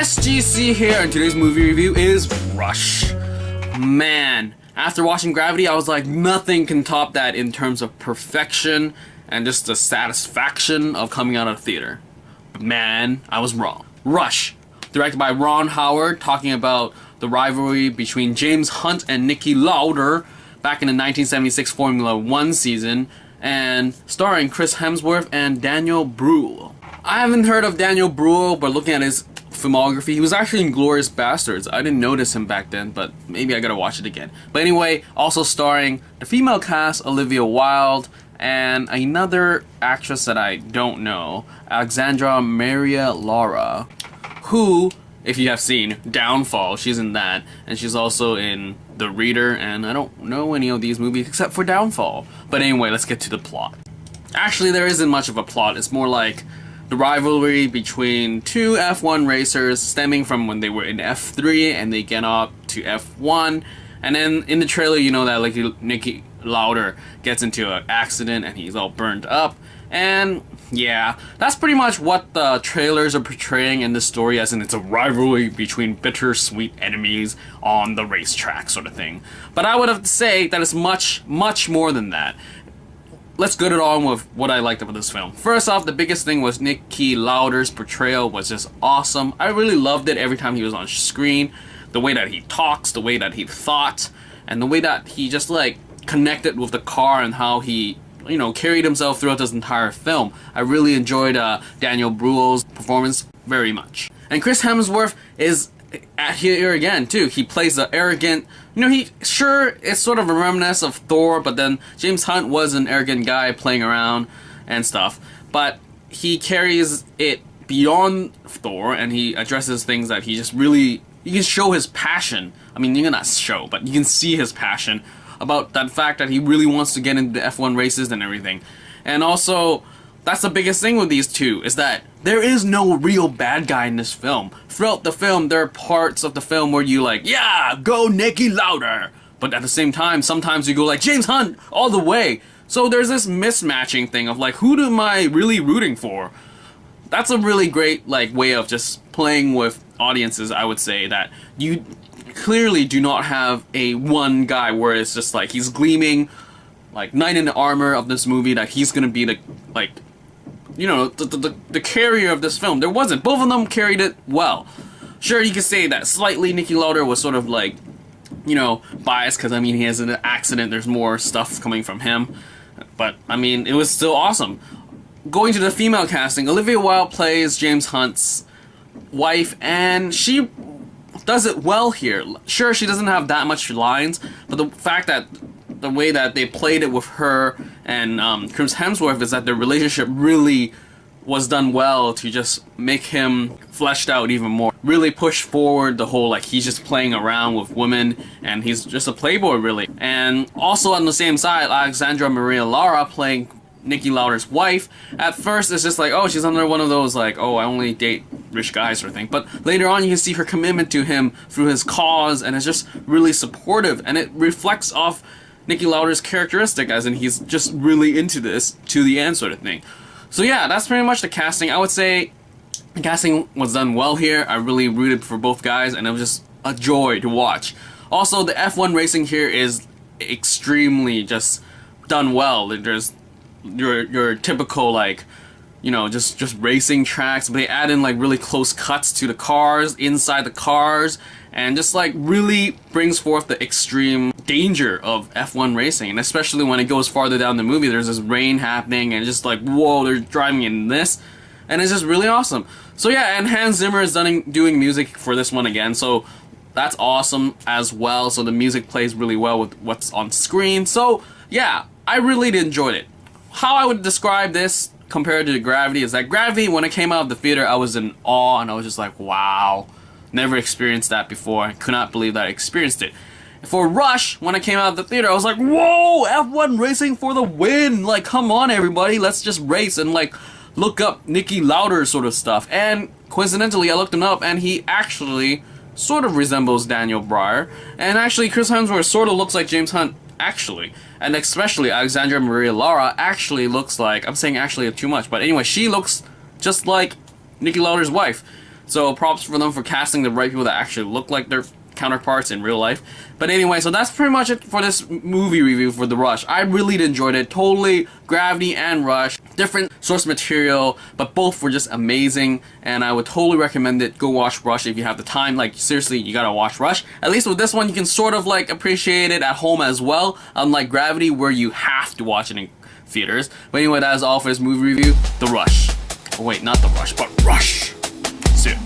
SGC here, and today's movie review is Rush. Man, after watching Gravity, I was like, nothing can top that in terms of perfection and just the satisfaction of coming out of the theater. But man, I was wrong. Rush, directed by Ron Howard, talking about the rivalry between James Hunt and Niki Lauder back in the 1976 Formula One season, and starring Chris Hemsworth and Daniel Brühl. I haven't heard of Daniel Brühl, but looking at his filmography, he was actually in Glorious Bastards. I didn't notice him back then, but maybe I gotta watch it again. But anyway, also starring the female cast, Olivia Wilde, and another actress that I don't know, Alexandra Maria Lara, who, if you have seen Downfall, she's in that, and she's also in The Reader, and I don't know any of these movies except for Downfall. But anyway, let's get to the plot. Actually, there isn't much of a plot. It's more like the rivalry between two F1 racers stemming from when they were in F3 and they get up to F1. And then in the trailer, you know that like Niki Lauder gets into an accident and he's all burned up. And yeah, that's pretty much what the trailers are portraying in this story, as in it's a rivalry between bittersweet enemies on the racetrack sort of thing. But I would have to say that it's much, much more than that. Let's get it on with what I liked about this film. First off, the biggest thing was Niki Lauder's portrayal was just awesome. I really loved it every time he was on screen. The way that he talks, the way that he thought, and the way that he just like connected with the car and how he, you know, carried himself throughout this entire film. I really enjoyed Daniel Brühl's performance very much. And Chris Hemsworth is here again too. He plays the arrogant, you know, it's sort of a reminiscence of Thor, but then James Hunt was an arrogant guy playing around and stuff, but he carries it beyond Thor and he addresses things that he just really, you can show his passion. I mean, you can not show, but you can see his passion about that fact that he really wants to get into the F1 races and everything. And also, that's the biggest thing with these two, is that there is no real bad guy in this film. Throughout the film, there are parts of the film where you like, yeah, go Niki Lauder. But at the same time, sometimes you go like, James Hunt, all the way. So there's this mismatching thing of like, who am I really rooting for? That's a really great like way of just playing with audiences, I would say, that you clearly do not have a one guy where it's just like, he's gleaming like knight in the armor of this movie, that he's gonna be the, like, you know, the carrier of this film. There wasn't. Both of them carried it well. Sure, you could say that slightly Niki Lauder was sort of like, you know, biased because, I mean, he has an accident. There's more stuff coming from him. But, I mean, it was still awesome. Going to the female casting, Olivia Wilde plays James Hunt's wife, and she does it well here. Sure, she doesn't have that much lines, but the fact that the way that they played it with her and Chris Hemsworth is that their relationship really was done well to just make him fleshed out even more. Really push forward the whole, like, he's just playing around with women and he's just a playboy, really. And also on the same side, Alexandra Maria Lara playing Niki Lauder's wife. At first it's just like, oh, she's under one of those like, oh, I only date rich guys sort of thing. But later on you can see her commitment to him through his cause, and it's just really supportive, and it reflects off Niki Lauder's characteristic, as in he's just really into this to the end sort of thing. So yeah, that's pretty much the casting. I would say the casting was done well here. I really rooted for both guys, and it was just a joy to watch. Also, the F1 racing here is extremely just done well. There's your typical, like, you know, just racing tracks, but they add in like really close cuts to the cars, inside the cars, and just like really brings forth the extreme danger of F1 racing. And especially when it goes farther down the movie, there's this rain happening and just like, whoa, they're driving in this, and it's just really awesome. So yeah, and Hans Zimmer is doing music for this one again, so that's awesome as well. So the music plays really well with what's on screen. So yeah, I really enjoyed it. How I would describe this compared to Gravity is that Gravity, when it came out of the theater, I was in awe and I was just like, wow, never experienced that before. I could not believe that I experienced it. For Rush, when it came out of the theater, I was like, whoa, F1 racing for the win. Like, come on, everybody, let's just race and like look up Niki Lauder sort of stuff. And coincidentally, I looked him up and he actually sort of resembles Daniel Brühl. And actually, Chris Hemsworth sort of looks like James Hunt, actually. And especially Alexandra Maria Lara actually looks like, I'm saying actually too much, but anyway, she looks just like Niki Lauder's wife. So props for them for casting the right people that actually look like their counterparts in real life. But anyway, so that's pretty much it for this movie review for The Rush. I really enjoyed it. Totally, Gravity and Rush, different source material, but both were just amazing, and I would totally recommend it. Go watch Rush if you have the time. Like, seriously, you gotta watch Rush. At least with this one, you can sort of like appreciate it at home as well, unlike Gravity, where you have to watch it in theaters. But anyway, that is all for this movie review. The Rush. Oh wait, not The Rush, but Rush. See ya.